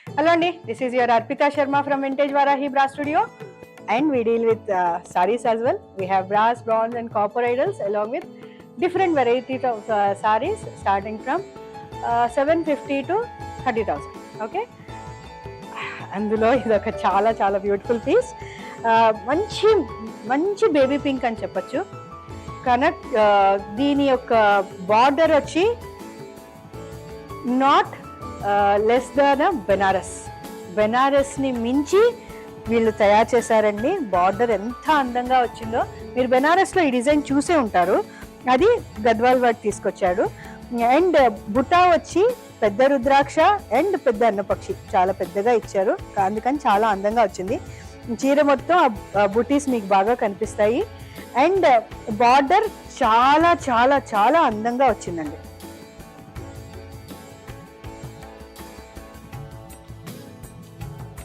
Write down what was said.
Hello Andy, this is your Arpita Sharma from Vintage Varahi Bra Studio, and we deal with sarees as well. We have brass, bronze and copper idols along with different varieties of sarees starting from 750 to 30,000. Okay, అందులో ఇది ఒక చాలా చాలా beautiful piece. మంచి మంచి baby pink అని చెప్పచ్చు. కనక్ దీని యొక్క బార్డర్ వచ్చి నాట్ లెస్ దాన్ బెనారస్ని మించి వీళ్ళు తయారు చేశారండి. బార్డర్ ఎంత అందంగా వచ్చిందో, మీరు బెనారస్లో ఈ డిజైన్ చూసే ఉంటారు. అది గద్వాల్ వర్క్ తీసుకొచ్చాడు. అండ్ బుటా వచ్చి పెద్ద రుద్రాక్ష అండ్ పెద్ద అన్నపక్షి చాలా పెద్దగా ఇచ్చారు, అందుకని చాలా అందంగా వచ్చింది. చీర మొత్తం బుటీస్ మీకు బాగా కనిపిస్తాయి. అండ్ బార్డర్ చాలా చాలా చాలా అందంగా వచ్చిందండి.